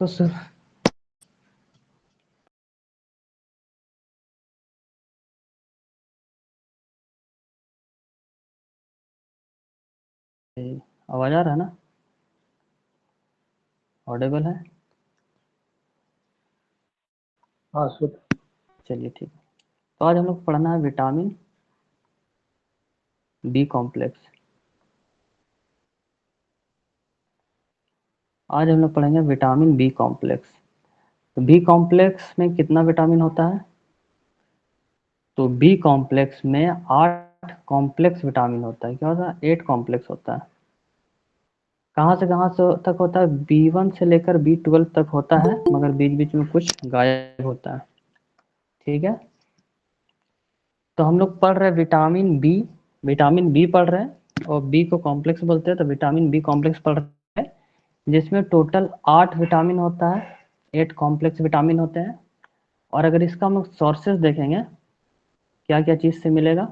तो सर आवाज आ रहा है ना? ऑडिबल है? हाँ शुद्ध। चलिए ठीक है। तो आज हम लोग पढ़ना है विटामिन बी कॉम्प्लेक्स। आज हम लोग पढ़ेंगे विटामिन बी कॉम्प्लेक्स। तो बी कॉम्प्लेक्स में कितना विटामिन होता है? तो बी कॉम्प्लेक्स में 8 कॉम्प्लेक्स विटामिन होता है। क्या होता है? 8 कॉम्प्लेक्स होता है। कहाँ से कहाँ से तक होता है? B1 से लेकर B12 तक होता है, मगर बीच बीच में कुछ गायब होता है। ठीक है। तो हम लोग पढ़ रहे हैं विटामिन बी। विटामिन बी पढ़ रहे हैं और बी को कॉम्प्लेक्स बोलते हैं, तो विटामिन बी कॉम्प्लेक्स पढ़ रहे हैं, जिसमें टोटल 8 विटामिन होता है। 8 कॉम्प्लेक्स विटामिन होते हैं। और अगर इसका हम लोग सोर्सेज देखेंगे, क्या क्या चीज़ से मिलेगा,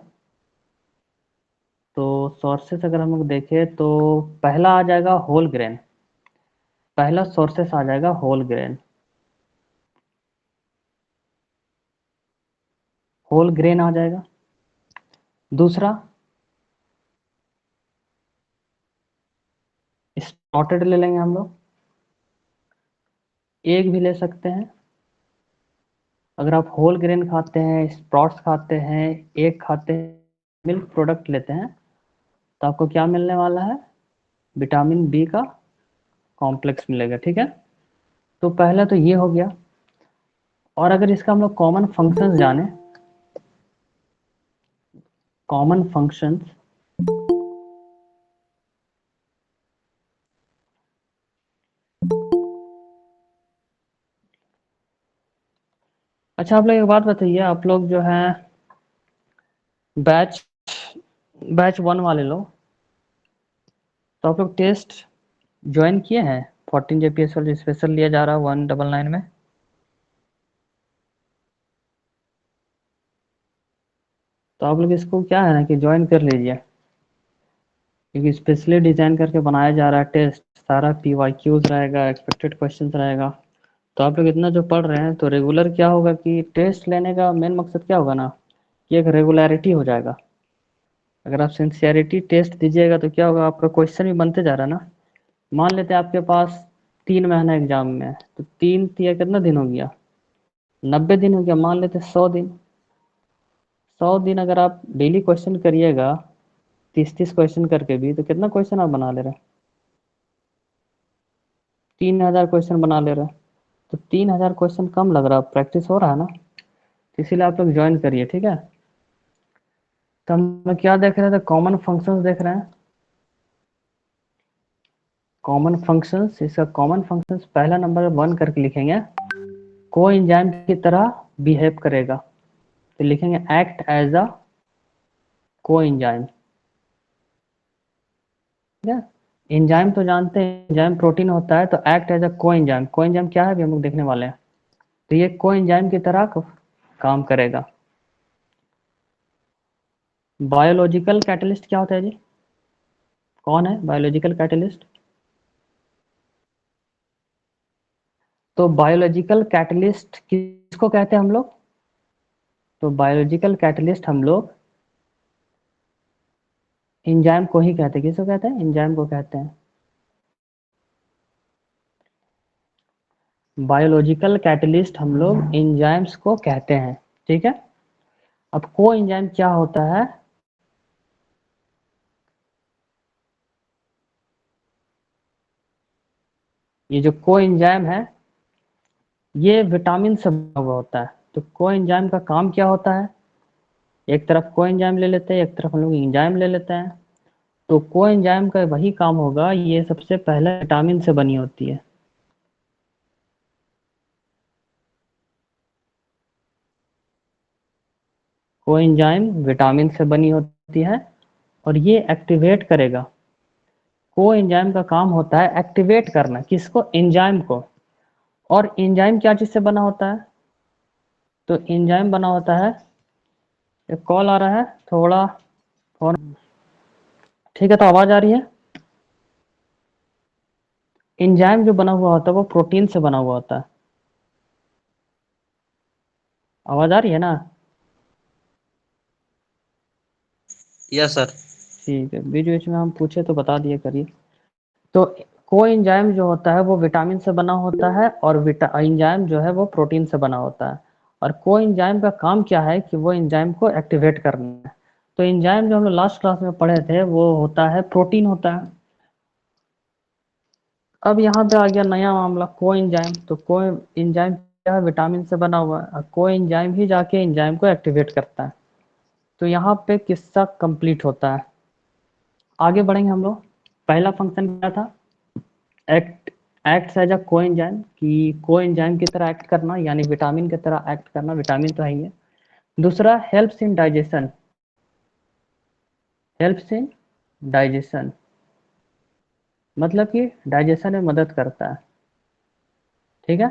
तो सोर्सेस अगर हम लोग देखें तो पहला आ जाएगा होल ग्रेन। पहला सोर्सेस आ जाएगा होल ग्रेन। होल ग्रेन आ जाएगा। दूसरा स्प्राउटेड ले लेंगे हम लोग, एग भी ले सकते हैं। अगर आप होल ग्रेन खाते हैं, स्प्राउट्स खाते हैं, एग खाते हैं, मिल्क प्रोडक्ट लेते हैं, तो आपको क्या मिलने वाला है? विटामिन बी का कॉम्प्लेक्स मिलेगा। ठीक है। तो पहला तो ये हो गया। और अगर इसका हम लोग कॉमन फंक्शंस जाने, कॉमन फंक्शंस, अच्छा आप लोग एक बात बताइए, आप लोग जो है बैच बैच 1 वाले लोग, तो आप लोग टेस्ट ज्वाइन किए हैं? 14 JPS वाला जो स्पेशल लिया जा रहा है 199 में। तो आप लोग इसको क्या है ना कि ज्वाइन कर लीजिए, क्योंकि स्पेशली डिजाइन करके बनाया जा रहा है टेस्ट। सारा PYQs रहेगा, एक्सपेक्टेड क्वेश्चंस रहेगा। तो आप लोग इतना जो पढ़ रहे हैं, तो रेगुलर क्या होगा कि टेस्ट लेने का मेन मकसद क्या होगा ना, कि एक रेगुलरिटी हो जाएगा। अगर आप सिंसियरिटी टेस्ट दीजिएगा तो क्या होगा, आपका क्वेश्चन भी बनते जा रहा है ना। मान लेते हैं आपके पास 3 महीना एग्जाम में है, तो 3 कितना दिन हो गया? 90 दिन हो गया। मान लेते 100 दिन। 100 दिन अगर आप डेली क्वेश्चन करिएगा, 30 क्वेश्चन करके भी, तो कितना क्वेश्चन आप बना ले रहे हैं? 3000 क्वेश्चन बना ले रहे हैं। तो 3000 क्वेश्चन कम लग रहा है, प्रैक्टिस हो रहा है ना। तो इसीलिए आप लोग ज्वाइन करिए। ठीक है। तो हम लोग क्या देख रहे थे? कॉमन फंक्शंस देख रहे हैं। कॉमन फंक्शंस, इसका कॉमन फंक्शंस पहला नंबर 1 करके लिखेंगे। को एंजाइम की तरह बिहेव करेगा, तो लिखेंगे एक्ट एज अ को एंजाइम। ठीक है। एंजाइम तो जानते हैं, एंजाइम प्रोटीन होता है, तो एक्ट एज अ को एंजाइम। को एंजाइम क्या है अभी हम लोग देखने वाले हैं। तो ये को एंजाइम की तरह काम करेगा। बायोलॉजिकल कैटलिस्ट क्या होता है जी? कौन है बायोलॉजिकल कैटलिस्ट? तो बायोलॉजिकल कैटलिस्ट किसको कहते हैं हम लोग? तो बायोलॉजिकल कैटलिस्ट हम लोग एंजाइम को ही कहते हैं। किसको कहते हैं? एंजाइम को कहते हैं। बायोलॉजिकल कैटलिस्ट हम लोग एंजाइम्स को कहते हैं। ठीक है। अब को एंजाइम क्या होता है? ये जो को एंजाइम है, ये विटामिन से बना हुआ होता है। तो को एंजाइम का काम क्या होता है? एक तरफ को एंजाइम ले लेते हैं, एक तरफ हम लोग एंजाइम ले लेते हैं। तो को एंजाइम का वही काम होगा, ये सबसे पहले विटामिन से बनी होती है। को एंजाइम विटामिन से बनी होती है और ये एक्टिवेट करेगा। को एंजाइम का काम होता है एक्टिवेट करना, किसको? एंजाइम को। और एंजाइम क्या चीज से बना होता है? तो एंजाइम बना होता है, एक कॉल आ रहा है थोड़ा फोन। ठीक है। तो आवाज आ रही है? एंजाइम जो बना हुआ होता है वो प्रोटीन से बना हुआ होता है। आवाज आ रही है ना? Yes sir. ठीक है, बीच बीच में हम पूछे तो बता दिया करिए। तो कोएंजाइम जो होता है वो विटामिन से बना होता है, और एंजाइम जो है वो प्रोटीन से बना होता है। और कोएंजाइम का काम क्या है कि वो एंजाइम को एक्टिवेट करना है। तो एंजाइम जो हम लोग लास्ट क्लास में पढ़े थे वो होता है प्रोटीन होता है। अब यहाँ पे आ गया नया मामला कोएंजाइम। तो कोएंजाइम क्या है? विटामिन से बना हुआ है। कोएंजाइम ही जाके एंजाइम को एक्टिवेट करता है। तो यहाँ पे किस्सा कंप्लीट होता है। आगे बढ़ेंगे हम लोग। पहला फंक्शन क्या था? Act acts as a coenzyme, कि कोएंजाइम की तरह एक्ट करना, यानी विटामिन की तरह एक्ट करना, विटामिन तो है ही है। दूसरा, helps in digestion. Helps in digestion मतलब कि डाइजेशन में मदद करता है। ठीक है।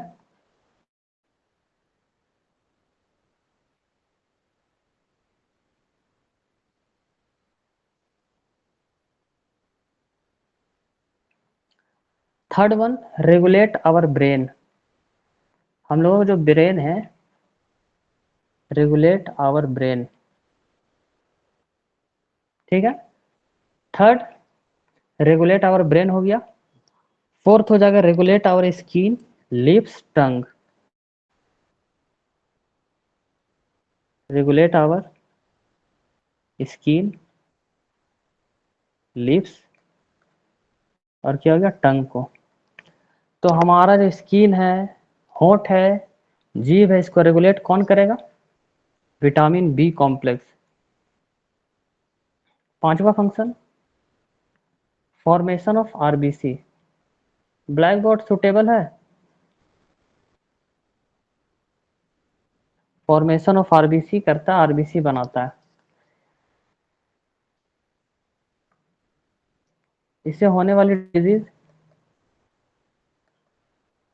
Third one, regulate our brain. हम लोगों का जो ब्रेन है, रेगुलेट आवर ब्रेन। ठीक है। थर्ड, रेगुलेट आवर ब्रेन हो गया। फोर्थ हो जाएगा regulate our skin, lips, tongue. Regulate our skin, lips, और क्या हो गया? टंग को। तो हमारा जो स्किन है, होंठ है, जीभ है, इसको रेगुलेट कौन करेगा? Vitamin B complex. पांचवा function, formation of RBC. Blackboard suitable है? फॉर्मेशन ऑफ आरबीसी करता है, आरबीसी बनाता है। इससे होने वाली डिजीज,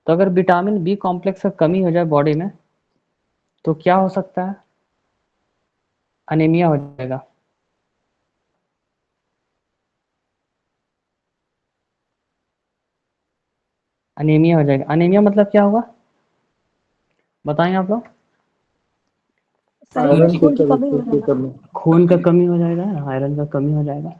तो अगर विटामिन बी कॉम्प्लेक्स का कमी हो जाए बॉडी में तो क्या हो सकता है? अनीमिया हो जाएगा। अनीमिया हो जाएगा। अनीमिया मतलब क्या होगा? बताएं आप लोग। आयरन की कमी। खून का कमी हो जाएगा, आयरन का कमी हो जाएगा।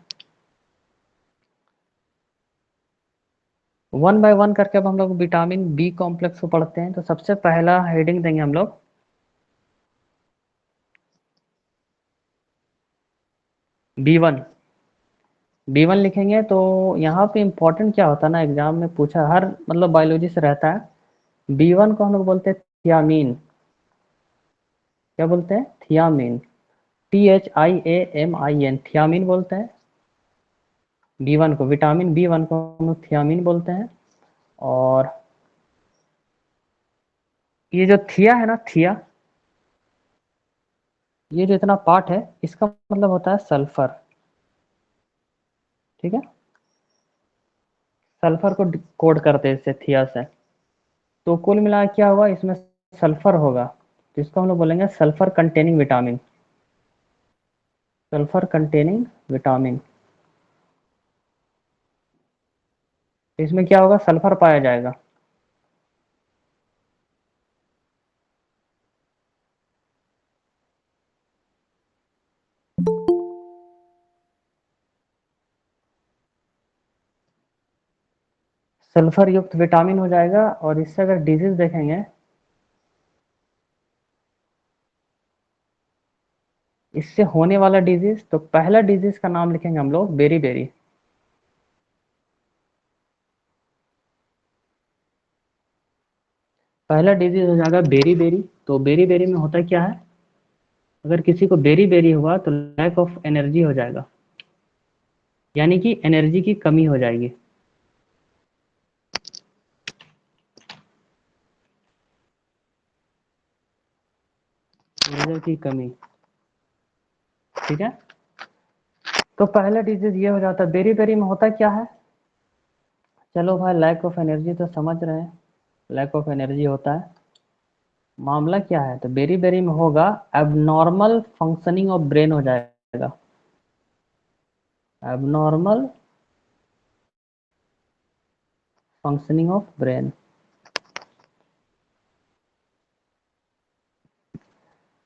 वन बाय वन करके अब हम लोग विटामिन बी कॉम्प्लेक्स को पढ़ते हैं। तो सबसे पहला हेडिंग देंगे हम लोग B1। B1 लिखेंगे तो यहाँ पे इंपॉर्टेंट क्या होता है ना, एग्जाम में पूछा, हर मतलब बायोलॉजी से रहता है। B1 को हम लोग बोलते हैं थियामीन। क्या बोलते हैं? थियामीन। THIAMIN, थियामीन बोलते हैं B1 को। विटामिन B1 को हम लोग थियामीन बोलते हैं। और ये जो थिया है ना, थिया, ये जो इतना पार्ट है इसका मतलब होता है सल्फर। ठीक है। सल्फर को कोड करते हैं इससे, थिया से। तो कुल मिला क्या होगा, इसमें सल्फर होगा, तो इसको हम लोग बोलेंगे sulphur containing vitamin. Sulphur containing vitamin. इसमें क्या होगा? सल्फर पाया जाएगा। सल्फर युक्त विटामिन हो जाएगा। और इससे अगर डिजीज देखेंगे, इससे होने वाला डिजीज, तो पहला डिजीज का नाम लिखेंगे हम लोग बेरी बेरी। पहला डिजीज हो जाएगा बेरी बेरी। तो बेरी बेरी में होता क्या है? अगर किसी को बेरी बेरी हुआ तो लैक ऑफ एनर्जी हो जाएगा, यानी कि एनर्जी की कमी हो जाएगी। ऊर्जा की कमी। ठीक है। तो पहला डिजीज ये हो जाता है। बेरी बेरी में होता क्या है? चलो भाई, लैक ऑफ एनर्जी तो समझ रहे हैं, लैक ऑफ एनर्जी होता है। मामला क्या है? तो बेरी बेरी में होगा एबनॉर्मल फंक्शनिंग ऑफ ब्रेन हो जाएगा। Abnormal functioning of brain.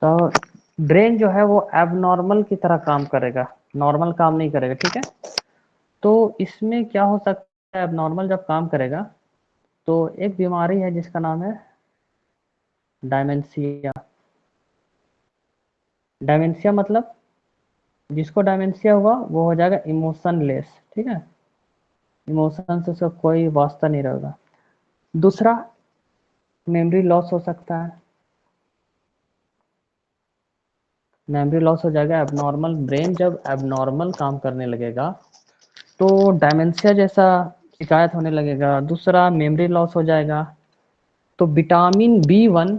तो ब्रेन जो है वो एबनॉर्मल की तरह काम करेगा, नॉर्मल काम नहीं करेगा, ठीक है। तो इसमें क्या हो सकता है, एबनॉर्मल जब काम करेगा तो एक बीमारी है जिसका नाम है डायमेंशिया। डायमेंशिया मतलब जिसको डायमेंशिया हुआ वो हो जाएगा इमोशनलेस, ठीक है। इमोशन से उसका कोई वास्ता नहीं रहेगा। दूसरा, मेमोरी लॉस हो सकता है। मेमोरी लॉस हो जाएगा, एबनॉर्मल ब्रेन जब एबनॉर्मल काम करने लगेगा तो डायमेंशिया जैसा शिकायत होने लगेगा। दूसरा, मेमोरी लॉस हो जाएगा। तो विटामिन बी 1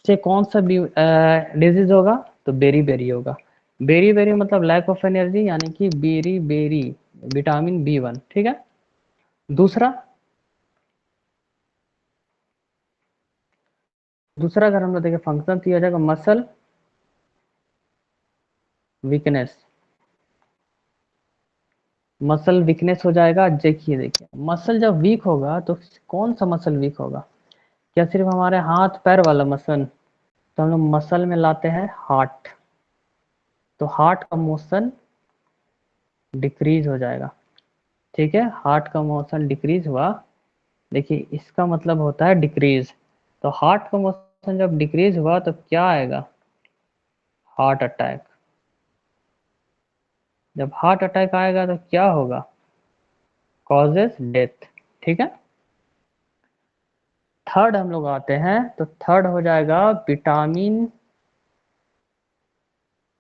से कौन सा डिजीज होगा, तो बेरी बेरी होगा। बेरी बेरी मतलब लैक ऑफ एनर्जी, यानी कि बेरी बेरी विटामिन बी 1, ठीक है। दूसरा, अगर हम लोग देखें फंक्शन तो ये हो जाएगा मसल वीकनेस। मसल वीकनेस हो जाएगा। देखिए देखिए, मसल जब वीक होगा तो कौन सा मसल वीक होगा, क्या सिर्फ हमारे हाथ पैर वाला मसल, तो हम लोग मसल में लाते हैं हार्ट। तो हार्ट का मोशन डिक्रीज हो जाएगा, ठीक है। हार्ट का मोशन डिक्रीज हुआ, देखिए इसका मतलब होता है डिक्रीज। तो हार्ट का मोशन जब डिक्रीज हुआ तो क्या आएगा, हार्ट अटैक। जब हार्ट अटैक आएगा तो क्या होगा, कॉजेस डेथ, ठीक है। थर्ड हम लोग आते हैं, तो थर्ड हो जाएगा विटामिन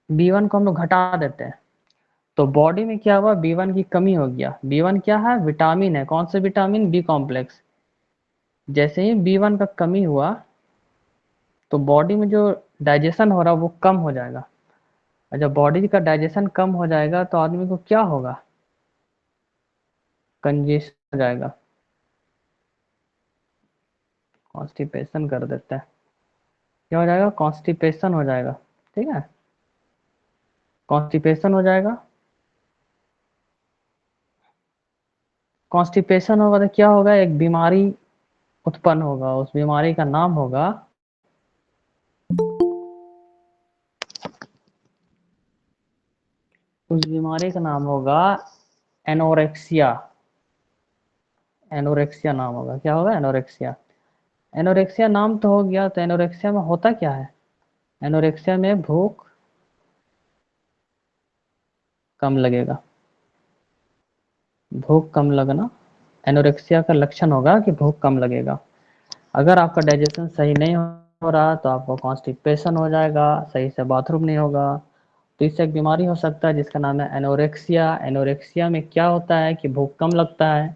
बी 1 को हम लोग घटा देते हैं। तो बॉडी में क्या हुआ, बी 1 की कमी हो गया। बी 1 क्या है, विटामिन है। कौन से विटामिन, बी कॉम्प्लेक्स। जैसे ही बी 1 का कमी हुआ तो बॉडी में जो डाइजेशन हो रहा है वो कम हो जाएगा। और जब बॉडी का डाइजेशन कम हो जाएगा तो आदमी को क्या होगा, कंजेशन हो जाएगा, कॉन्स्टिपेशन कर देता है। क्या हो जाएगा, कॉन्स्टिपेशन हो जाएगा, ठीक है। कॉन्स्टिपेशन हो जाएगा। कॉन्स्टिपेशन होगा तो क्या होगा, एक बीमारी उत्पन्न होगा। उस बीमारी का नाम होगा, उस बीमारी का नाम होगा एनोरेक्सिया। एनोरेक्सिया नाम होगा, क्या होगा, एनोरेक्सिया। एनोरेक्सिया नाम तो हो गया, तो एनोरेक्सिया में होता क्या है, एनोरेक्सिया में भूख कम लगेगा। भूख कम लगना एनोरेक्सिया का लक्षण होगा कि भूख कम लगेगा। अगर आपका डाइजेशन सही नहीं हो रहा तो आपको कॉन्स्टिपेशन हो जाएगा, सही से बाथरूम नहीं होगा। तो इससे एक बीमारी हो सकता है जिसका नाम है एनोरेक्सिया। एनोरेक्सिया में क्या होता है कि भूख कम लगता है,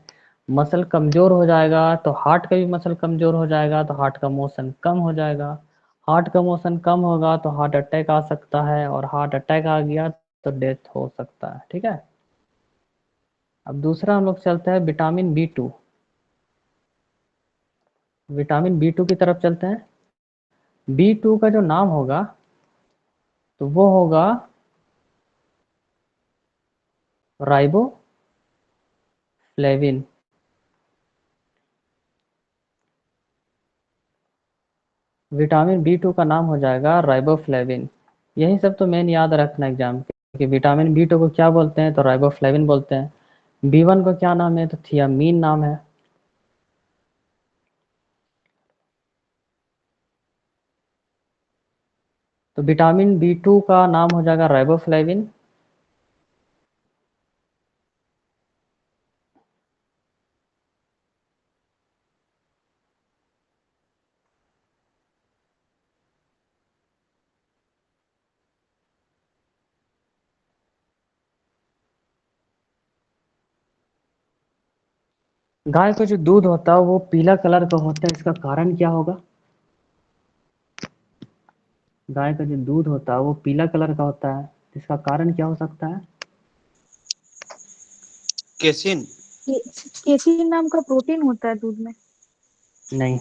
मसल कमज़ोर हो जाएगा, तो हार्ट का भी मसल कमज़ोर हो जाएगा, तो हार्ट का मोशन कम हो जाएगा। हार्ट का मोशन कम होगा तो हार्ट अटैक आ सकता है, और हार्ट अटैक आ गया तो डेथ हो सकता है, ठीक है। अब दूसरा हम लोग चलते हैं विटामिन बी 2। विटामिन बी 2 की तरफ चलते हैं। बी 2 का जो नाम होगा तो वो होगा राइबोफ्लेविन। विटामिन बी 2 का नाम हो जाएगा राइबोफ्लेविन। यही सब तो मेन याद रखना एग्जाम के, कि विटामिन बी 2 को क्या बोलते हैं, तो राइबोफ्लेविन बोलते हैं। बी 1 को क्या नाम है, तो थियामीन नाम है। तो विटामिन बी 2 का नाम हो जाएगा राइबोफ्लेविन। गाय का जो दूध होता है वो पीला कलर का होता है, इसका कारण क्या होगा। गाय का जो दूध होता है वो पीला कलर का होता है, इसका कारण क्या हो सकता है। केसिन। केसीन नाम का प्रोटीन होता है दूध में। नहीं,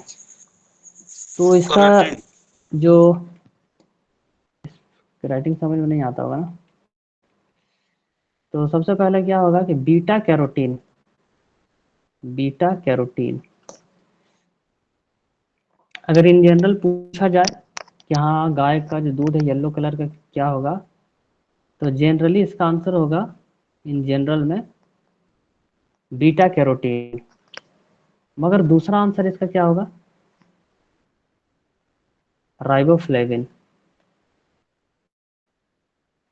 तो इसका कोलेट्रिन। जो राइटिंग समझ में नहीं आता होगा ना, तो सबसे पहले क्या होगा कि बीटा कैरोटीन। Beta carotene. अगर इन जनरल पूछा जाए कि हाँ गाय का जो दूध है येलो कलर का क्या होगा, तो जनरली इसका आंसर होगा इन जनरल में बीटा कैरोटीन। मगर दूसरा आंसर इसका क्या होगा? राइबोफ्लेविन।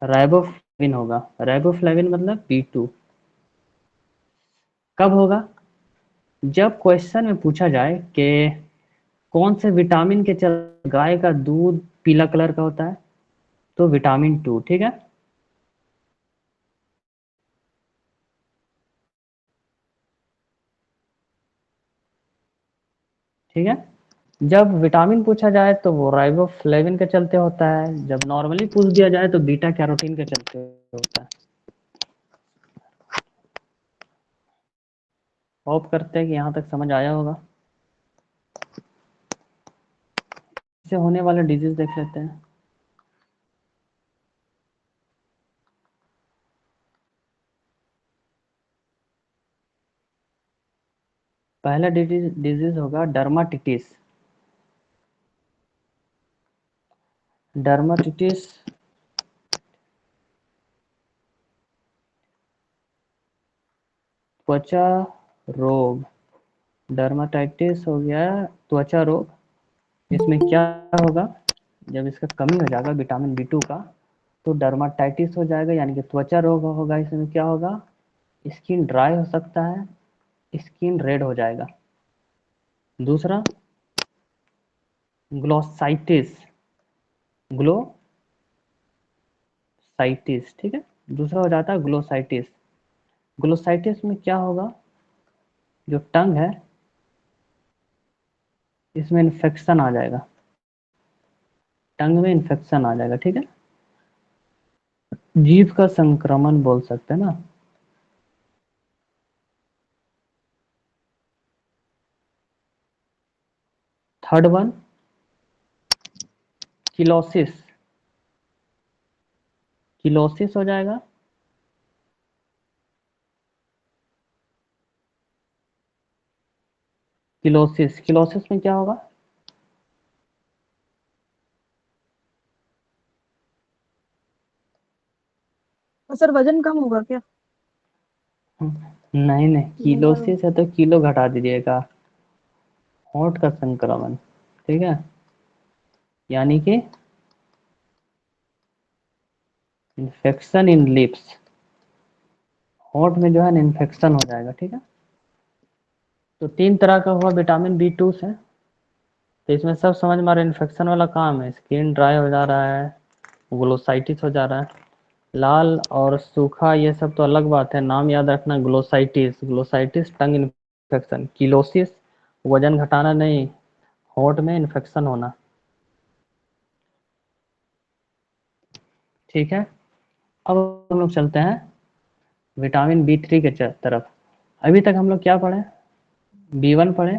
राइबोफ्लेविन होगा। राइबोफ्लेविन मतलब B2। कब होगा? जब क्वेश्चन में पूछा जाए कि कौन से विटामिन के चलते गाय का दूध पीला कलर का होता है, तो विटामिन 2। ठीक है, ठीक है। जब विटामिन पूछा जाए तो वो राइबोफ्लेविन के चलते होता है, जब नॉर्मली पूछ दिया जाए तो बीटा कैरोटीन के चलते होता है। होप करते हैं कि यहाँ तक समझ आया होगा। इससे होने वाले डिजीज देख लेते हैं। पहला डिजीज होगा डर्माटिटिस। डर्माटिटिस त्वचा रोग। डर्माटाइटिस हो गया त्वचा रोग। इसमें क्या होगा? जब इसका कमी हो जाएगा विटामिन B2 का, तो डर्माटाइटिस हो जाएगा, यानी कि त्वचा रोग होगा। इसमें क्या होगा? स्किन ड्राई हो सकता है, स्किन रेड हो जाएगा। दूसरा ग्लोसाइटिस। ग्लोसाइटिस, ठीक है। दूसरा हो जाता है ग्लोसाइटिस। ग्लोसाइटिस में क्या होगा? जो टंग है इसमें इन्फेक्शन आ जाएगा, टंग में इन्फेक्शन आ जाएगा, ठीक है। जीभ का संक्रमण बोल सकते हैं ना। Third one cheilosis. किलोसिस हो जाएगा। किलोसिस, किलोसिस में क्या होगा? तो सर वजन कम होगा क्या? नहीं नहीं, लिवर। किलोसिस है तो किलो घटा दीजिएगा। होंठ का संक्रमण, ठीक है, यानी कि इन्फेक्शन इन लिप्स। होंठ में जो है ना इन्फेक्शन हो जाएगा, ठीक है। तो 3 तरह का हुआ विटामिन B2 से। तो इसमें सब समझ में आ रहा है, इन्फेक्शन वाला काम है, स्किन ड्राई हो जा रहा है, ग्लोसाइटिस हो जा रहा है। लाल और सूखा ये सब तो अलग बात है, नाम याद रखना। ग्लोसाइटिस, ग्लोसाइटिस टंग इन्फेक्शन। किलोसिस वजन घटाना नहीं, होंठ में इन्फेक्शन होना, ठीक है। अब हम लोग चलते हैं विटामिन B3 के तरफ। अभी तक हम लोग क्या पढ़े? B1 पढ़े,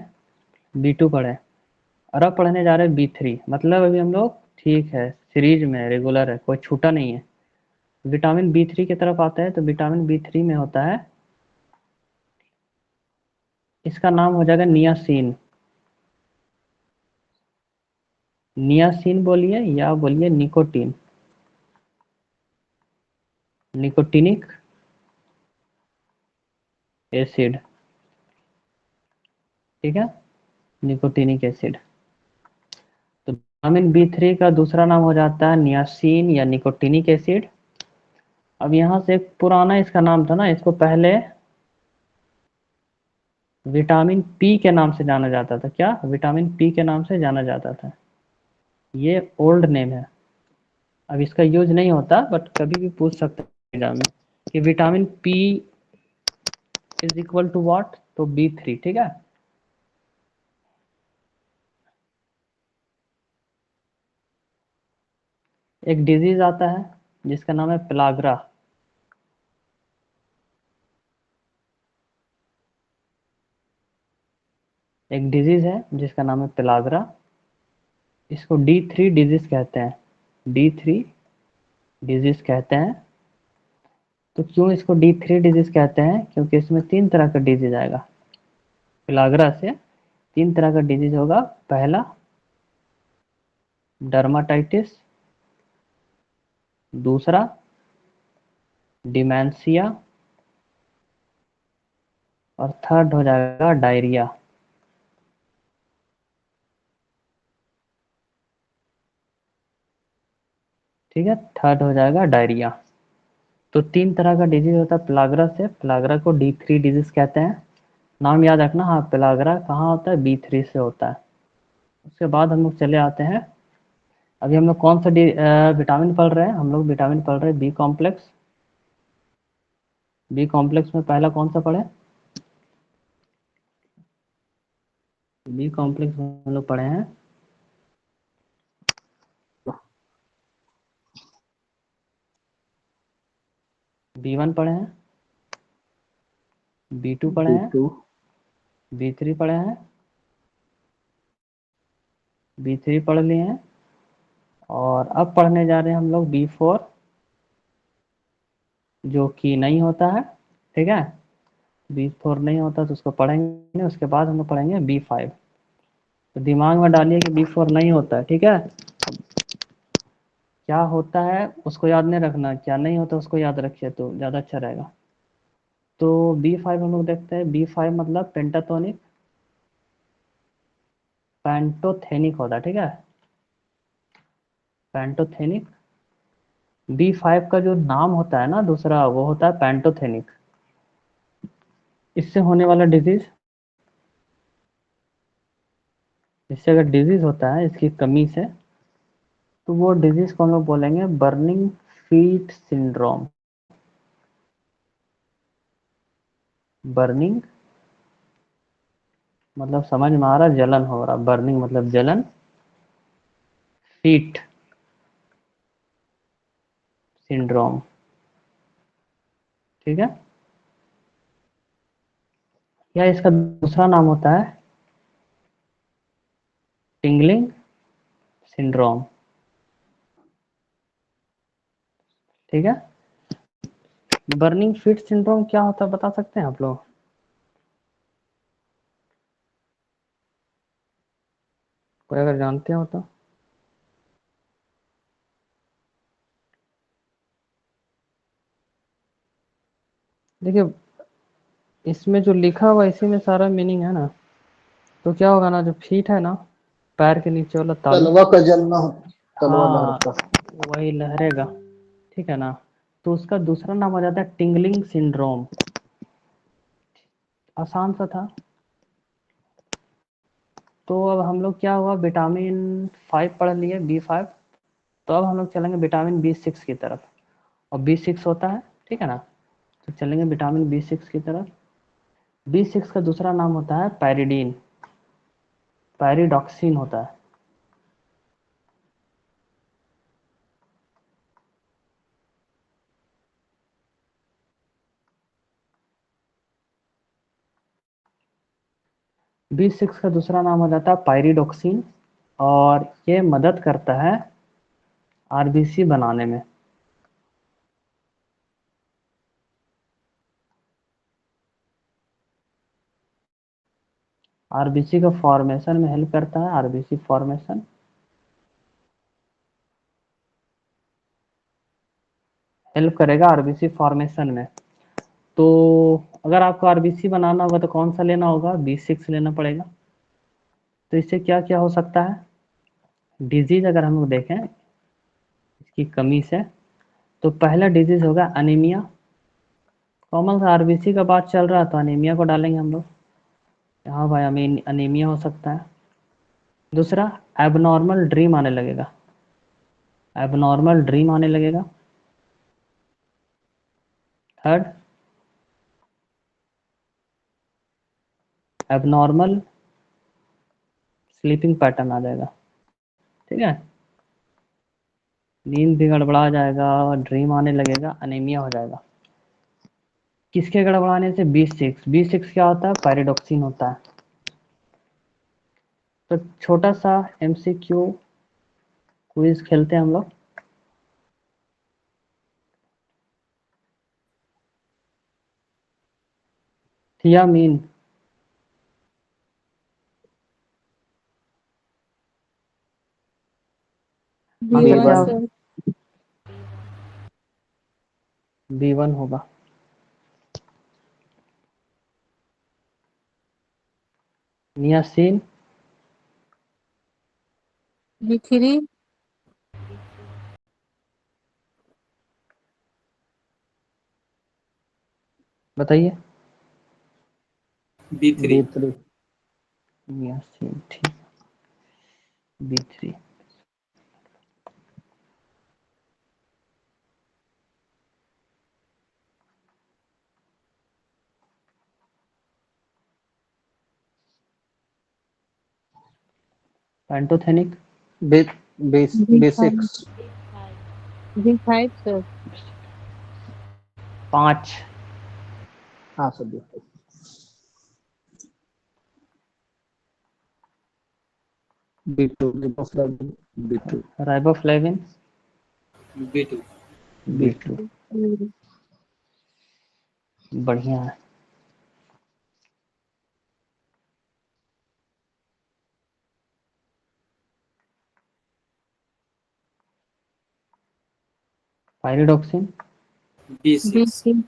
B2 पढ़े, और अब पढ़ने जा रहे हैं B3। मतलब अभी हम लोग ठीक है, सीरीज में रेगुलर है, कोई छूटा नहीं है। विटामिन B3 की तरफ आता है तो विटामिन B3 में होता है, इसका नाम हो जाएगा नियासिन। नियासिन बोलिए या बोलिए निकोटीन, निकोटिनिक एसिड, ठीक है, निकोटिनिक एसिड। तो विटामिन B3 का दूसरा नाम हो जाता है नियासिन या निकोटिनिक एसिड। अब यहाँ से एक पुराना इसका नाम था ना, इसको पहले विटामिन P के नाम से जाना जाता था। क्या? विटामिन P के नाम से जाना जाता था। ये ओल्ड नेम है, अब इसका यूज नहीं होता, बट कभी भी पूछ सकते हैं एग्जाम में कि vitamin P is equal to what, तो B3, ठीक है। एक डिजीज आता है जिसका नाम है पेलाग्रा। एक डिजीज है जिसका नाम है पेलाग्रा। इसको D3 डिजीज कहते हैं, D3 डिजीज कहते हैं। तो क्यों इसको D3 डिजीज कहते हैं? क्योंकि इसमें 3 तरह का डिजीज आएगा। पिलाग्रा से 3 तरह का डिजीज होगा। पहला डर्माटाइटिस, दूसरा डिमेंशिया, और थर्ड हो जाएगा डायरिया। ठीक है, थर्ड हो जाएगा डायरिया। तो 3 तरह का डिजीज होता है पिलाग्रा से। पिलाग्रा को D3 डिजीज कहते हैं। नाम याद रखना। हाँ, पिलाग्रा कहाँ होता है? B3 से होता है। उसके बाद हम लोग चले आते हैं, अभी हम लोग कौन सा विटामिन पढ़ रहे हैं? हम लोग विटामिन पढ़ रहे हैं बी कॉम्प्लेक्स। बी कॉम्प्लेक्स में पहला कौन सा पढ़े? बी कॉम्प्लेक्स में हम लोग पढ़े हैं B1 पढ़े हैं, B2 पढ़े हैं, B2 B3 पढ़े हैं, B3 पढ़ लिए हैं, और अब पढ़ने जा रहे हैं हम लोग B4, जो कि नहीं होता है। ठीक है, B4 नहीं होता तो उसको पढ़ेंगे। उसके बाद हम लोग पढ़ेंगे B5। तो दिमाग में डालिए कि B4 नहीं होता है। ठीक है, क्या होता है उसको याद नहीं रखना, क्या नहीं होता उसको याद रखिए तो ज़्यादा अच्छा रहेगा। तो B5 हम लोग देखते हैं। B5 मतलब पेंटाटोनिक पैंटोथेनिक होता है। ठीक है, पैंटोथेनिक। B5 का जो नाम होता है ना दूसरा, वो होता है पैंटोथेनिक। इससे होने वाला डिजीज, इससे अगर डिजीज होता है इसकी कमी से, तो वो डिजीज को हम लोग बोलेंगे बर्निंग फीट सिंड्रोम। बर्निंग मतलब समझ में आ रहा, जलन हो रहा। बर्निंग मतलब जलन, फीट सिंड्रोम। ठीक है, या इसका दूसरा नाम होता है टिंगलिंग सिंड्रोम। ठीक है, बर्निंग फीट सिंड्रोम क्या होता है बता सकते हैं आप लोग? कोई अगर जानते हो तो? देखिए, इसमें जो लिखा हुआ इसी में सारा मीनिंग है ना। तो क्या होगा ना, जो फीट है ना, पैर के नीचे वाला तालू, तलवा का जलना, तलवा हाँ लहरता। वही लहरेगा। ठीक है ना, तो उसका दूसरा नाम हो जाता है टिंगलिंग सिंड्रोम। आसान सा था। तो अब हम लोग क्या हुआ, विटामिन 5 पढ़ लिए, B5। तो अब हम लोग चलेंगे विटामिन B6 की तरफ। और B6 होता है, ठीक है ना, तो चलेंगे विटामिन B6 की तरफ। B6 का दूसरा नाम होता है पैरिडीन, पैरिडॉक्सिन होता है। B6 का दूसरा नाम हो जाता है पायरिडॉक्सिन, और ये मदद करता है आरबीसी बनाने में। आरबीसी का फॉर्मेशन में हेल्प करता है, आरबीसी फॉर्मेशन हेल्प करेगा आरबीसी फॉर्मेशन में। तो अगर आपको आरबीसी बनाना होगा तो कौन सा लेना होगा? B6 लेना पड़ेगा। तो इससे क्या क्या हो सकता है डिजीज, अगर हम लोग देखें इसकी कमी से, तो पहला डिजीज होगा अनीमिया। कॉमन सा आरबीसी का बात चल रहा है तो अनीमिया को डालेंगे हम लोग। हाँ भाई, हमें अनीमिया हो सकता है। दूसरा, एबनॉर्मल ड्रीम आने लगेगा, एबनॉर्मल ड्रीम आने लगेगा। थर्ड, एबनॉर्मल स्लीपिंग पैटर्न आ जाएगा। ठीक है, नींद भी गड़बड़ा जाएगा, ड्रीम आने लगेगा, अनीमिया हो जाएगा। किसके गड़बड़ाने से? B6 क्या होता है? पैराडॉक्सिन होता है। तो छोटा सा MCQ क्विज खेलते हैं हम लोग। थियामीन आंसर क्या B1 होगा? सर। B1 होगा। Niacin B3। बताइए। B3। B3। नियासिन, ठीक। B3। Pantothenic B B B5। B6। B5 sir. 5। हाँ sir B5। B2 riboflavin B2। Riboflavin B2। B2। B2। बढ़िया है। Pyridoxine B6। B6।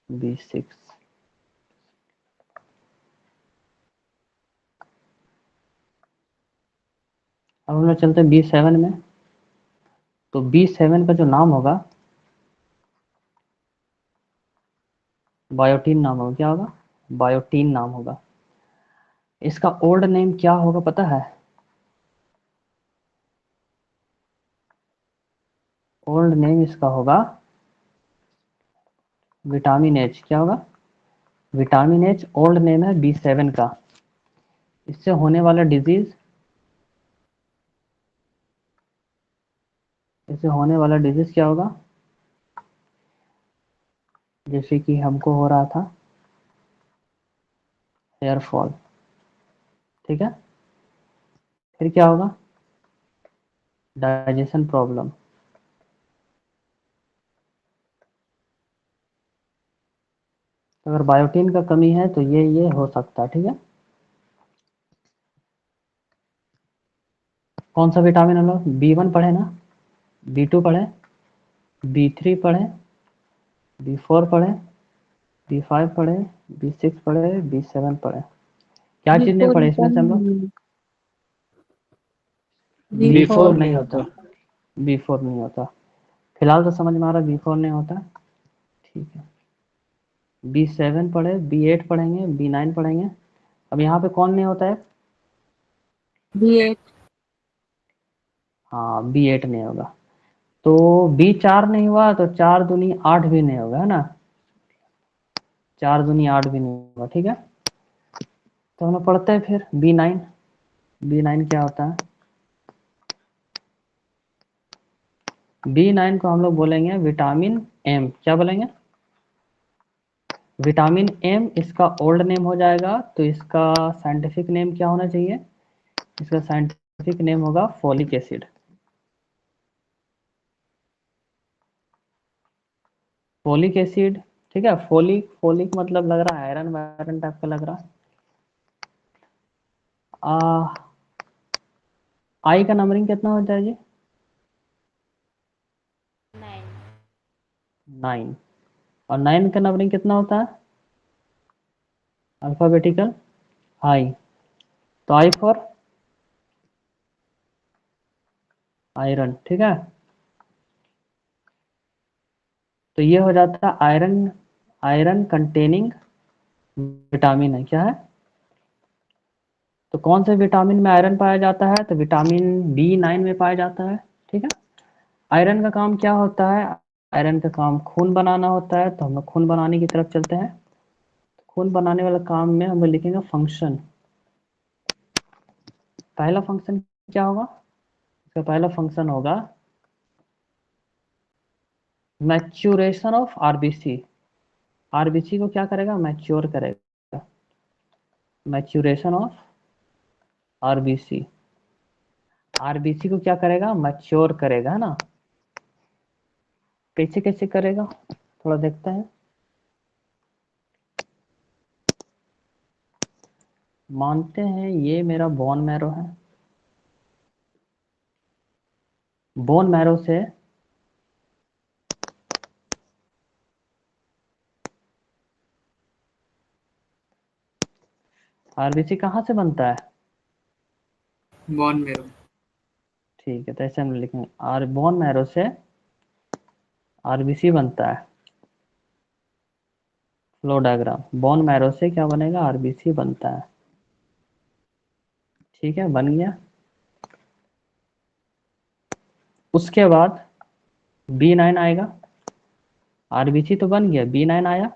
B6। अब हम लोग चलते हैं B7 में। तो B7 का जो नाम होगा, बायोटीन नाम होगा। क्या होगा? बायोटीन नाम होगा। इसका ओल्ड नेम क्या होगा पता है? ओल्ड नेम इसका होगा विटामिन एच। क्या होगा? विटामिन एच ओल्ड नेम है B7 का। इससे होने वाला डिजीज, इससे होने वाला डिजीज क्या होगा? जैसे कि हमको हो रहा था हेयर फॉल, ठीक है। फिर क्या होगा? Digestion problem. अगर बायोटीन का कमी है तो ये हो सकता है, ठीक है। कौन सा विटामिन हम लोग B1 पढ़े ना, B2 पढ़े, B3 पढ़े, B4 पढ़े, B5 पढ़े, B6 पढ़े, B7 पढ़े। क्या चीज़ नहीं B4 पढ़े होता इसमें से हम लोग? है। B4 B4। B4 नहीं नहीं होता। होता। B4 नहीं होता। फिलहाल तो समझ में आ रहा है B4 नहीं होता, ठीक है। B7 पढ़े, B8 पढ़ेंगे, B9 पढ़ेंगे। अब यहाँ पे कौन नहीं होता है? B8। हाँ, B8 नहीं होगा। तो B4 नहीं हुआ तो 4 दूनी 8 भी नहीं होगा, है ना। 4 दूनी 8 भी नहीं होगा, ठीक है। तो हम लोग पढ़ते हैं फिर B9। B9 क्या होता है? B9 को हम लोग बोलेंगे विटामिन M। क्या बोलेंगे? विटामिन M इसका ओल्ड नेम हो जाएगा। तो इसका साइंटिफिक नेम क्या होना चाहिए? इसका साइंटिफिक नेम होगा फोलिक एसिड। फोलिक एसिड, ठीक है। फोलिक फोलिक मतलब लग रहा है आयरन वायरन टाइप का लग रहा है। आई का नंबरिंग कितना होता है जी? 9। और 9 का नंबरिंग कितना होता है? अल्फाबेटिकल आई। तो आई फॉर आयरन, ठीक है। तो ये हो जाता है आयरन। आयरन कंटेनिंग विटामिन है, क्या है? तो कौन से विटामिन में आयरन पाया जाता है? तो विटामिन B9 में पाया जाता है, ठीक है। आयरन का काम क्या होता है? आयरन का काम खून बनाना होता है। तो हम लोग खून बनाने की तरफ चलते हैं। खून बनाने वाला काम में हम लोग लिखेंगे फंक्शन। पहला फंक्शन क्या होगा? इसका पहला फंक्शन होगा मैच्योरेशन ऑफ आरबीसी। आरबीसी को क्या करेगा? मैच्योर करेगा। Maturation of RBC. आरबीसी को क्या करेगा? मैच्योर करेगा, है ना। कैसे कैसे करेगा थोड़ा देखते हैं। मानते हैं ये मेरा बोन मैरो है, बोन मैरो से आरबीसी कहाँ से बनता है? बॉन मेरो। ठीक है, तो ऐसे हम लिखेंगे, आर बोन मैरो से आरबीसी बनता है। फ्लो डायग्राम, बोन मैरो से क्या बनेगा? आरबीसी बनता है। ठीक है, बन गया। उसके बाद B9 आएगा। आरबीसी तो बन गया, B9 आया।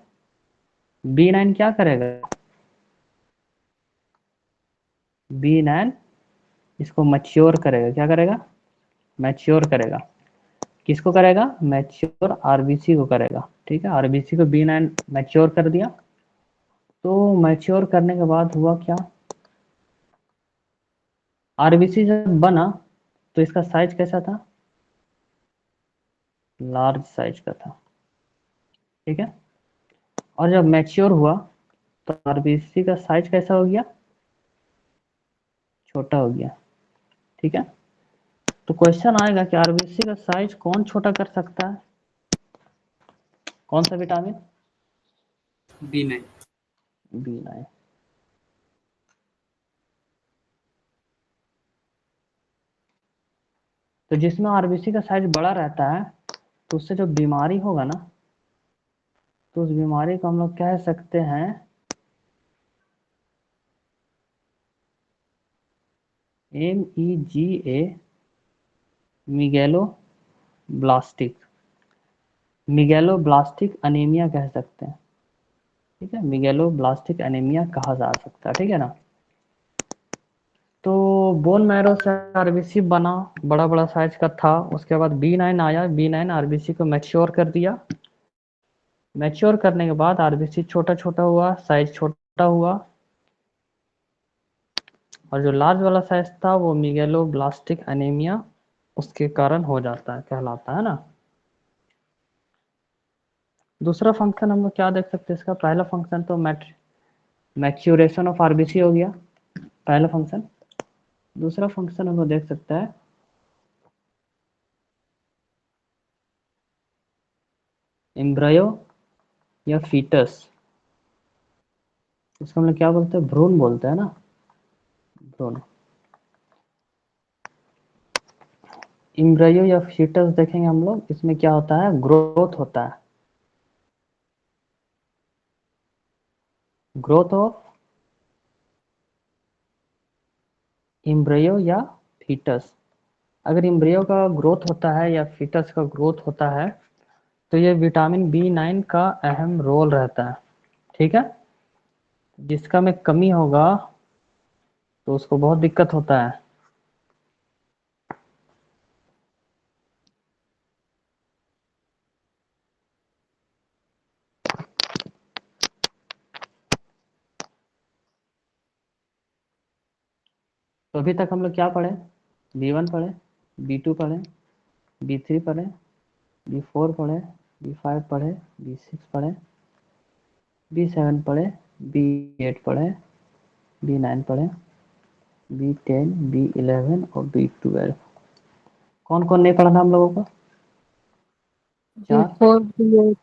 B9 क्या करेगा? B9 इसको मैच्योर करेगा। क्या करेगा? मैच्योर करेगा। किसको करेगा? मैच्योर आरबीसी को करेगा। ठीक है, आरबीसी को B9 मैच्योर कर दिया। तो मैच्योर करने के बाद हुआ क्या? आरबीसी जब बना तो इसका साइज कैसा था? लार्ज साइज का था। ठीक है, और जब मैच्योर हुआ तो आरबीसी का साइज कैसा हो गया? छोटा हो गया। ठीक है, तो क्वेश्चन आएगा कि आरबीसी का साइज कौन छोटा कर सकता है? कौन सा विटामिन? B9। B9। तो जिसमें आरबीसी का साइज बड़ा रहता है तो उससे जो बीमारी होगा ना, तो उस बीमारी को हम लोग कह सकते हैं MEGA, मिगेलो ब्लास्टिक। मिगेलो ब्लास्टिक अनीमिया कह सकते हैं। ठीक है, मिगेलो ब्लास्टिक एनीमिया कहा जा सकता है। ठीक है ना। तो बोन मैरो से आरबीसी बना, बड़ा बड़ा साइज का था। उसके बाद B9 आया, B9 आरबीसी को मैच्योर कर दिया। मैच्योर करने के बाद आरबीसी छोटा छोटा हुआ, साइज छोटा हुआ, और जो लार्ज वाला साइज था वो मिगेलो ब्लास्टिक एनीमिया उसके कारण हो जाता है, कहलाता है ना। दूसरा फंक्शन हम लोग क्या देख सकते हैं इसका? पहला फंक्शन तो मैच्योरेशन ऑफ आरबीसी हो गया, पहला फंक्शन। दूसरा फंक्शन हम लोग देख सकते हैं एम्ब्रायो या फीटस। इसको हम लोग क्या बोलते हैं? भ्रूण बोलते हैं ना, भ्रूण। एम्ब्रायो या फीटस देखेंगे हम लोग, इसमें क्या होता है? ग्रोथ होता है। ग्रोथ ऑफ एम्ब्रायो या फीटस। अगर एम्ब्रियो का ग्रोथ होता है या फीटस का ग्रोथ होता है तो ये विटामिन B9 का अहम रोल रहता है। ठीक है, जिसका में कमी होगा तो उसको बहुत दिक्कत होता है। तो अभी तक हम लोग क्या पढ़े? B1 पढ़े, B2 पढ़े, B3 पढ़े, B4 पढ़े, B5 पढ़े, B6 पढ़े, B7 पढ़े, B8 पढ़े, B9 पढ़े, B10, B11 और B12। कौन कौन नहीं पढ़ा था हम लोगों को? चार, B4 B8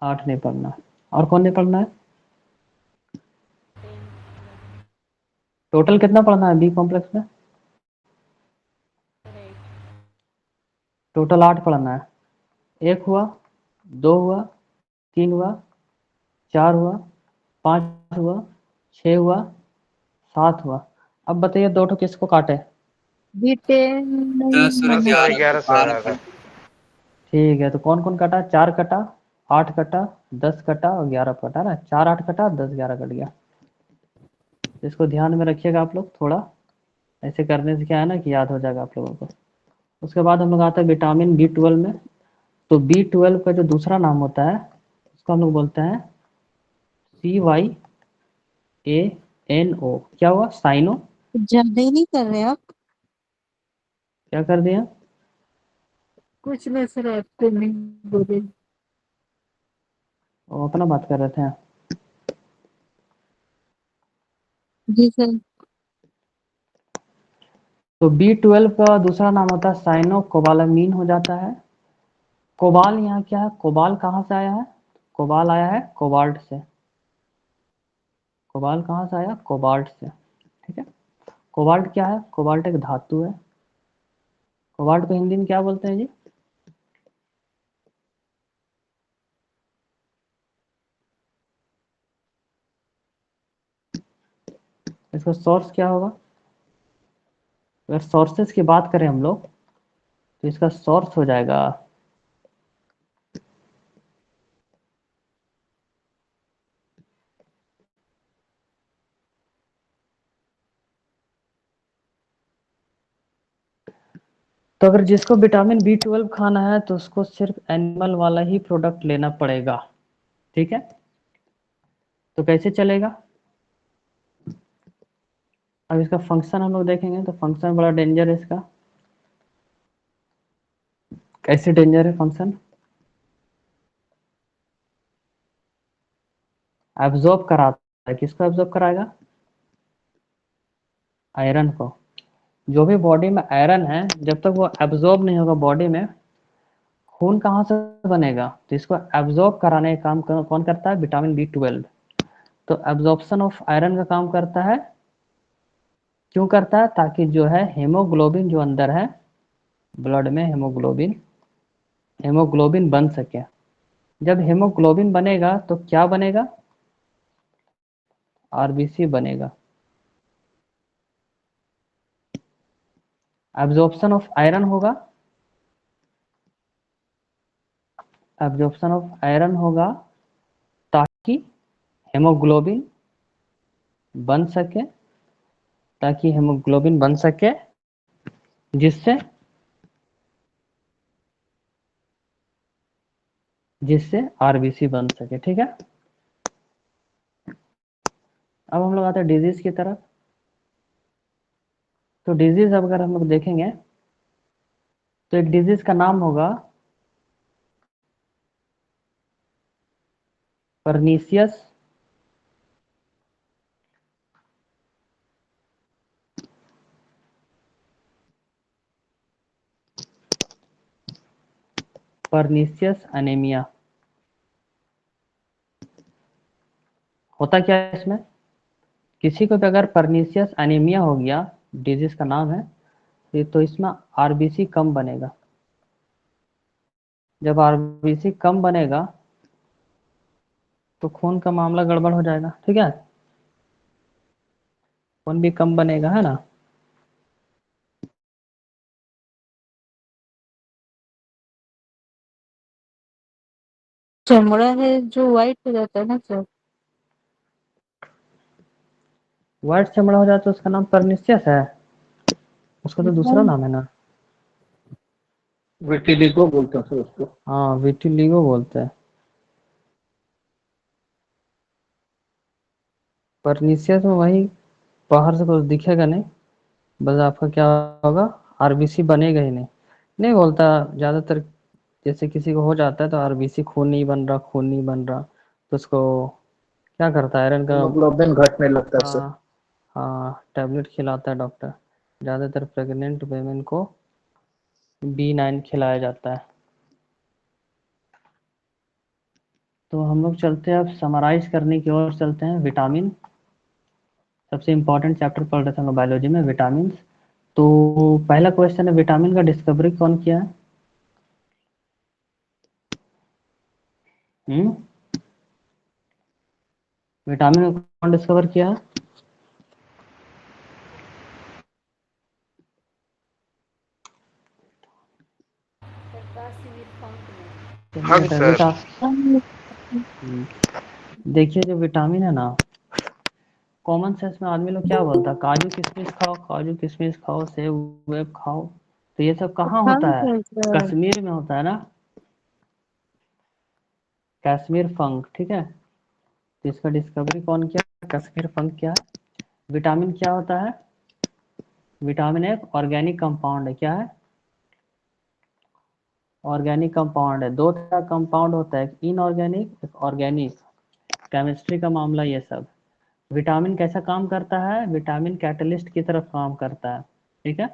8 नहीं पढ़ना। और कौन नहीं पढ़ना है? टोटल कितना पढ़ना है बी कॉम्प्लेक्स में? टोटल 8 पढ़ना है। 1 हुआ, 2 हुआ, 3 हुआ, 4 हुआ, 5 हुआ, 6 हुआ, 7 हुआ। अब बताइए दो ठो किसको काटे? B10 नहीं 10 और होना 11 चाहिए। 12। ठीक है, तो कौन कौन काटा? 4 कटा, 8 कटा, 10 कटा और 11 कटा ना। 4 8 कटा, 10 11 कट गया। इसको ध्यान में रखिएगा आप लोग थोड़ा। ऐसे करने से क्या है ना कि याद हो जाएगा आप लोगों को। उसके बाद हम लोग आते हैं विटामिन B12 में। तो B12 का जो दूसरा नाम होता है उसको हम लोग बोलते हैं CYANO। क्या हुआ? साइनो। ज्यादा ही नहीं कर रहे आप? क्या कर दिया? कुछ नहीं सर, आपको नहीं बोले। वो अपना बात कर रहे थे। जी सर। तो B12 का दूसरा नाम होता है साइनोकोबालामीन हो जाता है। कोबाल यहाँ क्या है, कोबाल कहाँ से आया है, कोबाल आया है कोबाल्ट से। कोबाल कहाँ से आया, कोबाल्ट से, ठीक है। कोबाल्ट क्या है, कोबाल्ट एक धातु है। कोबाल्ट को हिंदी में क्या बोलते हैं जी? इसका सोर्स क्या होगा? अगर सोर्सेस की बात करें हम लोग तो इसका सोर्स हो जाएगा तो अगर जिसको विटामिन B12 खाना है तो उसको सिर्फ एनिमल वाला ही प्रोडक्ट लेना पड़ेगा, ठीक है। तो कैसे चलेगा? अब इसका फंक्शन हम लोग देखेंगे तो फंक्शन बड़ा डेंजर है इसका। कैसे डेंजर है फंक्शन? एब्जॉर्ब कराता है, किसको एब्जॉर्ब कराएगा? आयरन को। जो भी बॉडी में आयरन है जब तक वो एब्जॉर्ब नहीं होगा बॉडी में, खून कहाँ से बनेगा? तो इसको एब्जॉर्ब कराने का काम कौन करता है? Vitamin B12। तो एब्जॉर्प्शन ऑफ आयरन का काम करता है। क्यों करता है? ताकि जो है हेमोग्लोबिन जो अंदर है ब्लड में, हेमोग्लोबिन हेमोग्लोबिन बन सके। जब हेमोग्लोबिन बनेगा तो क्या बनेगा? आरबीसी बनेगा। एब्जॉर्प्शन ऑफ आयरन होगा, एब्जॉर्प्शन ऑफ आयरन होगा ताकि हेमोग्लोबिन बन सके, ताकि हेमोग्लोबिन बन सके जिससे जिससे आरबीसी बन सके, ठीक है। अब हम लोग आते हैं डिजीज की तरफ। तो डिजीज अगर हम लोग देखेंगे तो एक डिजीज का नाम होगा परनीसियस परनीसियस एनीमिया। होता क्या है इसमें? किसी को भी अगर परनीसियस एनीमिया हो गया, डिजीज का नाम है, तो इसमें आरबीसी कम बनेगा। जब आरबीसी कम बनेगा तो खून का मामला गड़बड़ हो जाएगा, ठीक है। खून भी कम बनेगा, है ना। चमड़ा है जो व्हाइट हो जाता है ना सर। व्हाइट चमड़ा हो जाए तो उसका नाम परनीसियस है, उसका तो दूसरा नाम है ना। विटिलिगो बोलते हैं सर उसको। हाँ, विटिलिगो बोलते हैं। परनीसियस में वही बाहर से कुछ दिखेगा नहीं, बस आपका क्या होगा, आरबीसी बनेगा ही नहीं। नहीं बोलता ज़्यादातर, जैसे किसी को हो जाता है तो आरबीसी खून नहीं बन रहा, खून नहीं बन रहा, तो उसको क्या करता है, आयरन का। हेमोग्लोबिन घटने लगता है सर। हाँ, हाँ, टैबलेट खिलाता है डॉक्टर। ज़्यादातर प्रेग्नेंट वेमेन को B9 खिलाया जाता है। तो हम लोग चलते हैं अब समराइज करने की ओर चलते हैं। विटामिन, सबसे इम्पोर्टेंट चैप्टर पढ़ रहे थे हम लोग बायोलॉजी में, विटामिन। तो पहला क्वेश्चन है, विटामिन का डिस्कवरी कौन किया है? हम्म, विटामिन को कौन डिस्कवर किया है? हाँ चलिए बेटा, सर। देखिए जो विटामिन है ना, कॉमन सेंस में आदमी लोग क्या बोलता है, काजू किशमिश खाओ, काजू किशमिश खाओ, सेब वेब खाओ। तो ये सब कहाँ होता है? सर कश्मीर में होता है ना, कश्मीर फंग, ठीक है। तो इसका डिस्कवरी कौन किया? कश्मीर फंग किया है। विटामिन क्या होता है? विटामिन एक ऑर्गेनिक कंपाउंड है। क्या है? ऑर्गेनिक कंपाउंड है। दो तरह का कंपाउंड होता है, एक इनऑर्गेनिक, एक ऑर्गेनिक। केमिस्ट्री का मामला ये सब। विटामिन कैसा काम करता है? विटामिन कैटलिस्ट की तरफ काम करता है, ठीक है।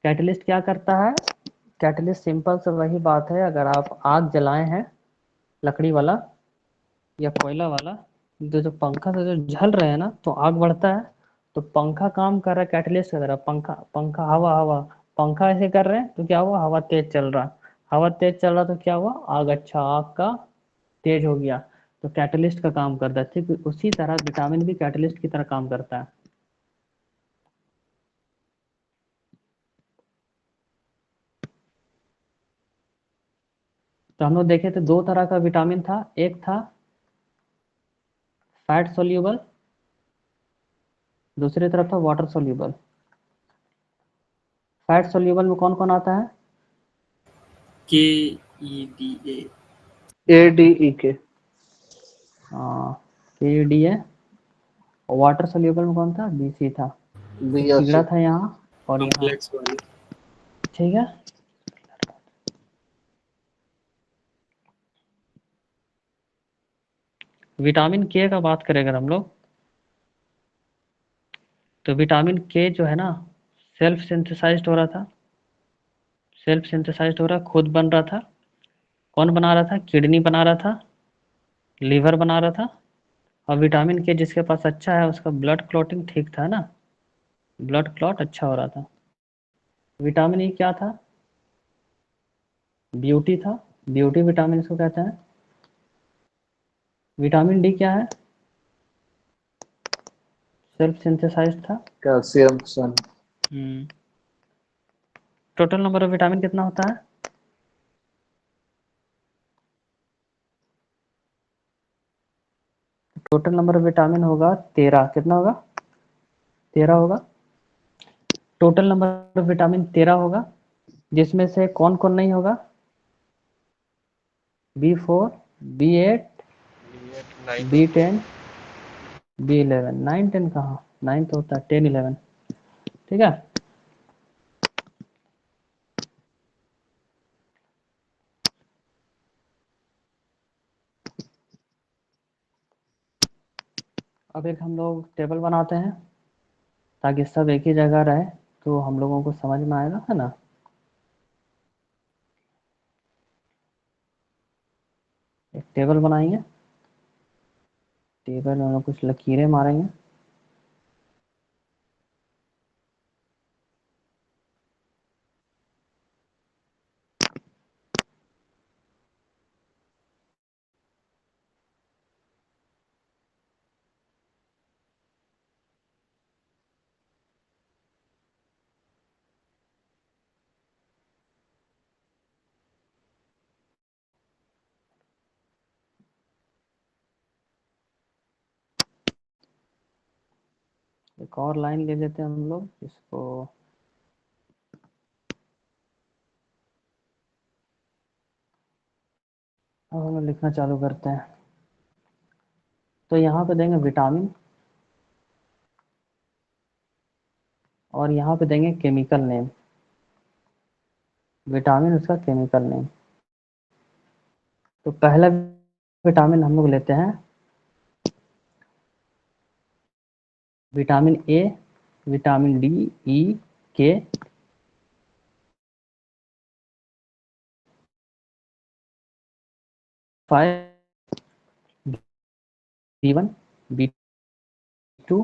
कैटलिस्ट क्या करता है? कैटलिस्ट सिंपल से वही बात है, अगर आप आग जलाए हैं लकड़ी वाला या कोयला वाला, जो पंखा से जो झल रहे हैं ना, तो आग बढ़ता है। तो पंखा काम कर रहा है कैटलिस्ट की तरह, पंखा पंखा हवा हवा, पंखा ऐसे कर रहे हैं तो क्या हुआ, हवा तेज चल रहा, हवा तेज चल रहा तो क्या हुआ, आग, अच्छा आग का तेज हो गया। तो कैटलिस्ट का काम करता है। ठीक उसी तरह विटामिन भी कैटलिस्ट की तरह काम करता है। तो हम लोग देखे थे दो तरह का विटामिन था, एक था फैट सोल्यूबल, दूसरी तरफ था वाटर सोल्यूबल। फैट सोल्यूबल में कौन कौन आता है? KEDA। ADEK। के डी है। और वाटर सोल्यूबल में कौन था? BC था। तो BSC। कीड़ा था यहाँ और यहाँ। कॉम्प्लेक्स वाले। ठीक है। विटामिन के का बात करें अगर हम लोग, तो विटामिन के जो है ना, सेल्फ सिंथेसाइज्ड हो रहा था, सेल्फ सिंथेसाइज्ड हो रहा, खुद बन रहा था। कौन बना रहा था? किडनी बना रहा था, लीवर बना रहा था। और विटामिन के जिसके पास अच्छा है उसका ब्लड क्लॉटिंग ठीक था ना, ब्लड क्लॉट अच्छा हो रहा था। विटामिन ई क्या था? ब्यूटी था, ब्यूटी विटामिन इसको कहते हैं। विटामिन डी क्या है? सेल्फ सिंथेसाइज्ड था। Calcium sun. Total number of vitamin कितना होता है? टोटल नंबर ऑफ विटामिन होगा 13। कितना होगा? 13 होगा। टोटल नंबर ऑफ विटामिन 13 होगा, जिसमें से कौन कौन नहीं होगा? B4, B8, B10, B11। 9 10 कहाँ? 9 तो होता है 10 11। ठीक है। अब एक हम लोग टेबल बनाते हैं ताकि सब एक ही जगह रहे, तो हम लोगों को समझ में आएगा, है ना। एक टेबल बनाएंगे, टेबल में हम लोग कुछ लकीरें मारेंगे। एक और लाइन ले लेते हैं हम लोग इसको, अब हम लोग लिखना चालू करते हैं। तो यहाँ पे देंगे विटामिन और यहाँ पे देंगे केमिकल नेम, विटामिन उसका केमिकल नेम। तो पहला विटामिन हम लोग लेते हैं विटामिन ए, विटामिन डी, ई, के, five, B1, B2,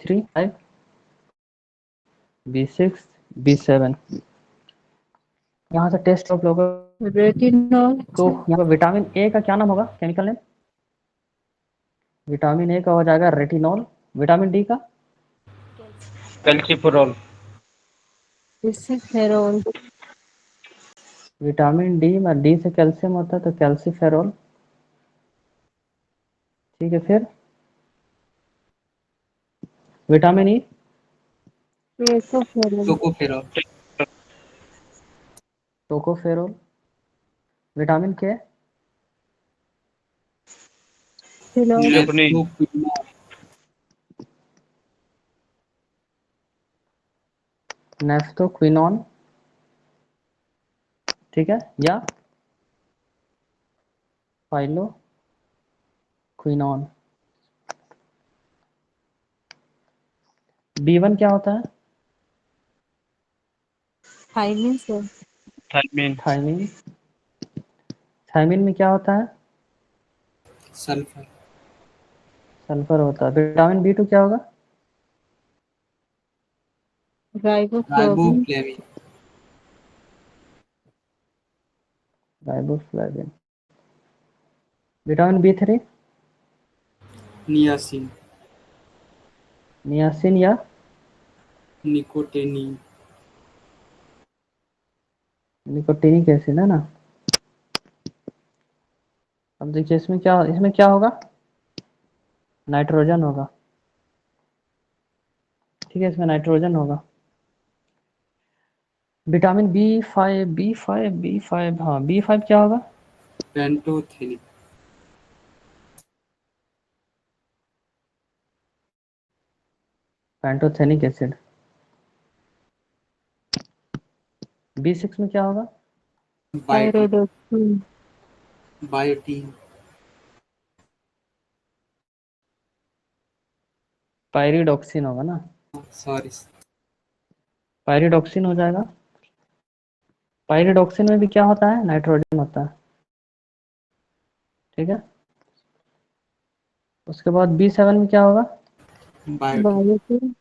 3, 5, B6, B7। यहाँ से टेस्ट ऑफ लोग, रेटिनॉल। तो यहाँ पे विटामिन ए का क्या नाम होगा केमिकल नेम? विटामिन ए का हो जाएगा रेटिनॉल। विटामिन डी का? कैल्सीफेरॉल। कैल्सीफेरॉल। विटामिन डी में डी से कैल्शियम होता है तो कैल्सीफेरॉल। ठीक है। फिर vitamin E? Tocopherol. Tocopherol. Tocopherol. Vitamin K? Phenol. Naphthoquinone. Naphthoquinone. ठीक है, या फाइलोक्विनोन। B1 क्या होता है? Thiamine sir. Thiamine. Thiamine. Thiamine में क्या होता है? सल्फर। सल्फर होता है। विटामिन बी टू क्या होगा? Riboflavin. Riboflavin. Riboflavin. Vitamin B three? Niacin. Niacin या निकोटीन। निकोटिनिक एसिड है ना। अब देखिए इसमें क्या होगा? नाइट्रोजन होगा। ठीक है, इसमें नाइट्रोजन होगा। विटामिन बी फाइव, हाँ बी फाइव क्या होगा? Pantothenic. Pantothenic acid. B six में क्या होगा? बायोटीन। थायरोडोक्सिन। बायोटीन। पायरिडॉक्सिन होगा ना। सॉरी। पायरिडॉक्सिन हो जाएगा। पायरिडॉक्सिन में भी क्या होता है? नाइट्रोजन होता है। ठीक है, उसके बाद बी सेवन में क्या होगा? बायोटीन। बायोटीन।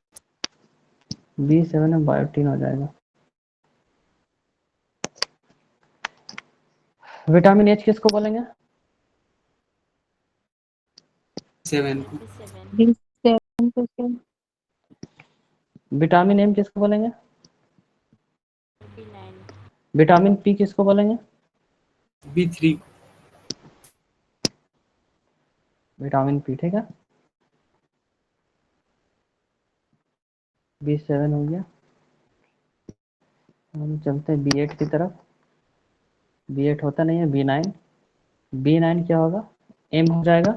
बी सेवन में बायोटीन हो जाएगा। विटामिन एच किसको बोलेंगे? 7 को। B7%। विटामिन एम किसको बोलेंगे? विटामिन पी किसको बोलेंगे? B3 को। Vitamin P. ठीक है, बी सेवन हो गया। हम चलते हैं बी एट की तरफ। बी एट होता नहीं है, बी नाइन। बी नाइन क्या होगा? एम हो जाएगा।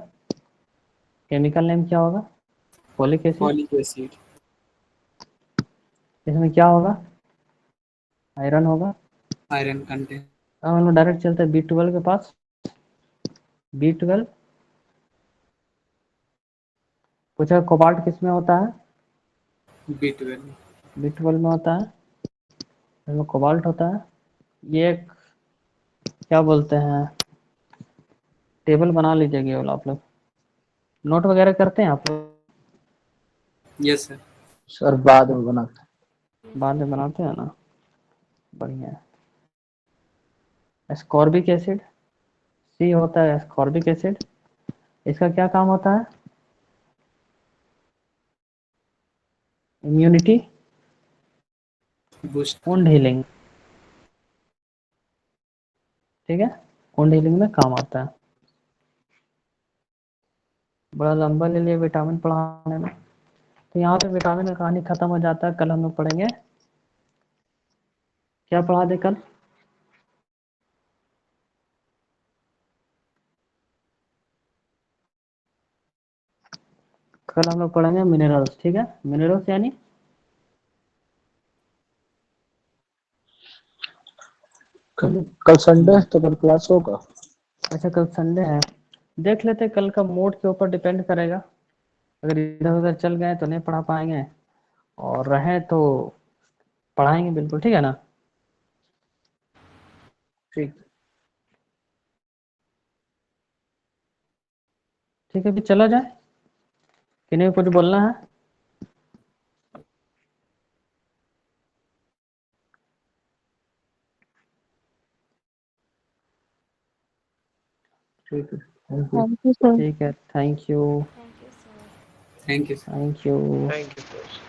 केमिकल नेम क्या होगा? Folic acid. Folic acid. इसमें क्या होगा? आयरन होगा। Iron content. अब हम लोग डायरेक्ट चलते हैं बी ट्वेल्व के पास। बी ट्वेल्व पूछा कोबाल्ट किस में होता है? B12। बी ट्वेल्व में होता है। इसमें कोबाल्ट होता है। ये एक क्या बोलते हैं, टेबल बना लीजिएगा ये वाला आप लोग। नोट वगैरह करते हैं आप लोग? Yes sir. सर बाद में बनाते हैं। बाद में बनाते हैं ना, बढ़िया है। एस्कॉर्बिक एसिड, सी होता है एस्कॉर्बिक एसिड। इसका क्या काम होता है? Immunity, boost. Wound healing. ठीक है, वुंड हीलिंग में काम आता है। बड़ा लंबा ले लिया विटामिन पढ़ाने में, तो यहाँ पे विटामिन का कहानी खत्म हो जाता है। कल हम लोग पढ़ेंगे, क्या पढ़ा दे कल? कल हम लोग पढ़ेंगे मिनरल्स। ठीक है, मिनरल्स यानी कल संडे है तो कल क्लास होगा। अच्छा कल संडे है, देख लेते हैं। कल का मूड के ऊपर डिपेंड करेगा। अगर इधर उधर चल गए तो नहीं पढ़ा पाएंगे, और रहे तो पढ़ाएंगे बिल्कुल। ठीक है ना? ठीक। ठीक है, अभी चला जाए कि नहीं, कुछ बोलना है? ठीक है, thank you. Thank you sir. ठीक है, thank you. Thank you sir. Thank you. Thank you sir.